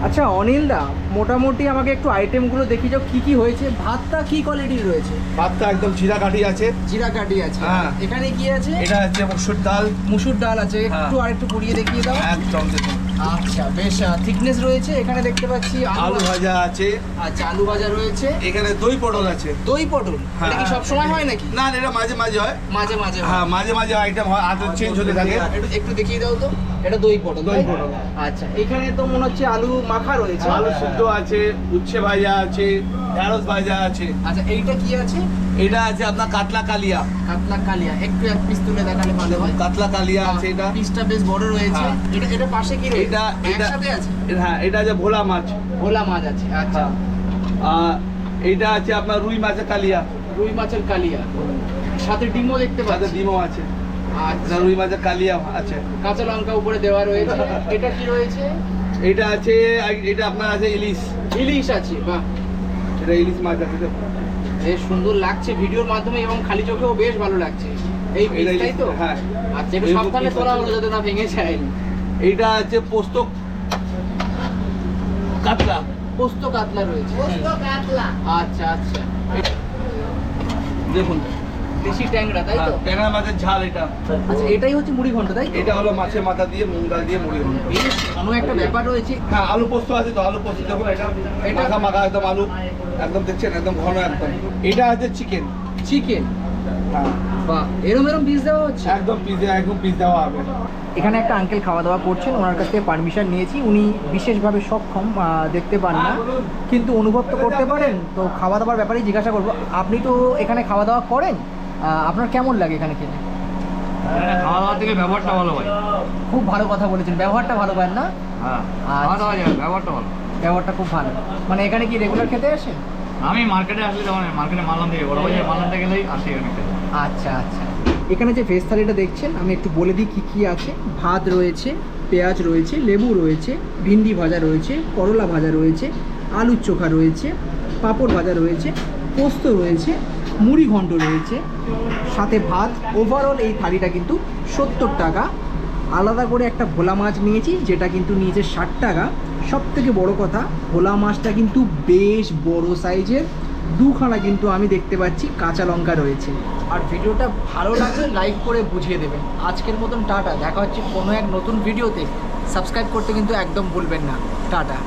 আচ্ছা অনিল দা, মোটামুটি আমাকে একটু আইটেমগুলো দেখিয়ে যাও, কি হয়েছে। ভাতটা কি কোয়ালিটির রয়েছে? ভাতটা একদম জিরা কাঠি আছে। জিরা কাঠি আছে। হ্যাঁ। এখানে কি আছে? এটা হচ্ছে মসুর ডাল। মুসুর ডাল আছে, হ্যাঁ। একটু আর একটু পুড়িয়ে দেখিয়ে দাও। একদম দেখুন। আচ্ছা বেশ থিকনেস রয়েছে। এখানে দেখতে পাচ্ছি আলু ভাজা আছে। আচ্ছা আলু ভাজা রয়েছে। এখানে দই পটল আছে। দই পটল এটা কি সব সময় হয় নাকি? না, এটা মাঝে মাঝে হয়। মাঝে মাঝে হয়। হ্যাঁ, মাঝে মাঝে আইটেম হয়, আদর চেঞ্জ হতে থাকে। একটু দেখিয়ে দাও তো। এটা দই পটল। দই পটল। আচ্ছা এখানে তো মনে হচ্ছে আলু মাখা রয়েছে। আলু সিদ্ধ আছে, উচ্ছে ভাজা আছে, ঢেঁড়স ভাজা আছে। আচ্ছা এইটা কি আছে? এটা আছে আপনার কাতলা কালিয়া। কাতলা কালিয়া, একটু এক পিস তুলে দেখালে ভালো হয়। কাতলা কালিয়া আছে। এটা পিসটা বেশ বড় রয়েছে। হ্যাঁ। এটা পাশে কি রয়েছে? এটা একসাথে আছে। হ্যাঁ, এটা আছে ভোলা মাছ। ভোলা মাছ আছে। আচ্ছা আর এইটা আছে আপনার রুই মাছের কালিয়া। রুই মাছের কালিয়া, সাথে ডিমও দেখতে সাথে পাচ্ছি। ডিমও আছে। আচ্ছা রুই মাছের কালিয়া আছে। কাঁচা লঙ্কা উপরে দেওয়া রয়েছে। এটা কি রয়েছে? এটা আছে, এটা আপনার আছে ইলিশ। ইলিশ আছে। বাহ, এটা ইলিশ মাছ আছে। বেশ সুন্দর লাগছে ভিডিওর মাধ্যমে এবং খালি চোখেও বেশ ভালো লাগছে। এই এটা পিসটাই তো? হ্যাঁ। আচ্ছা একটু এই সাবধানে পিস তোলা আছে। হলো যাতে না ভেঙে যায়। এইটা আছে পোস্ত কাতলা। পোস্ত কাতলা রয়েছে। আচ্ছা আচ্ছা দেখুন, দেশি ট্যাংরা তাই তো? ট্যাংরা মাছের ঝাল এটা। আচ্ছা এটাই হচ্ছে মুড়ি ঘন্ট তাই তো? এটা হলো মাছের মাথা দিয়ে মুগ ডাল দিয়ে মুড়ি ঘন্ট। বেশ অন্য একটা ব্যাপার রয়েছে। হ্যাঁ, আলু পোস্ত আছে তো। আলু পোস্ত দেখুন, এটা মাখা মাখা একদম আলু, একদম দেখছেন একদম ঘন একদম। এটা আছে চিকেন। চিকেন। হ্যাঁ, বাহ, এরম পিস দেওয়া হচ্ছে। একদম পিস দেওয়া হবে। এখানে একটা আঙ্কেল খাওয়া দাওয়া করছেন, ওনার কাছ থেকে পারমিশন নিয়েছি। উনি বিশেষভাবে সক্ষম, দেখতে পান না কিন্তু অনুভব তো করতে পারেন। তো খাওয়া দাওয়ার ব্যাপারেই জিজ্ঞাসা করবো। আপনি তো এখানে খাওয়া দাওয়া করেন, আপনার কেমন লাগে এখানে খেতে? খাওয়া দাওয়া থেকে ব্যবহারটা ভালো হয়। খুব ভালো কথা বলেছেন, ব্যবহারটা ভালো পান না? হ্যাঁ, আচ্ছা। খাওয়া দাওয়া যাবে, ব্যবহারটা ভালো। ব্যবহারটা খুব ভালো। মানে এখানে কি রেগুলার খেতে আসেন? আমি মার্কেটে আসলে যেমন মার্কেটে মানলাম থেকে বড় বাজারে মানলামটা গেলেই আসি এখানে খেতে। আচ্ছা আচ্ছা, এখানে যে ভেজ থালিটা দেখছেন আমি একটু বলে দিই কী আছে। ভাত রয়েছে, পেঁয়াজ রয়েছে, লেবু রয়েছে, ভিন্ডি ভাজা রয়েছে, করলা ভাজা রয়েছে, আলুর চোখা রয়েছে, পাঁপড় ভাজা রয়েছে, পোস্ত রয়েছে, মুড়ি ঘন্ট রয়েছে, সাথে ভাত। ওভারঅল এই থালিটা কিন্তু 70 টাকা। আলাদা করে একটা ভোলা মাছ নিয়েছি, যেটা কিন্তু নিয়েছে 60 টাকা। সব থেকে বড়ো কথা, ভোলা মাছটা কিন্তু বেশ বড় সাইজের। দুখানা কিন্তু আমি দেখতে পাচ্ছি কাঁচা লঙ্কা রয়েছে। আর ভিডিওটা ভালো লাগলে লাইক করে বুঝিয়ে দেবেন। আজকের মতন টাটা, দেখা হচ্ছে কোনো এক নতুন ভিডিওতে। সাবস্ক্রাইব করতে কিন্তু একদম ভুলবেন না। টাটা।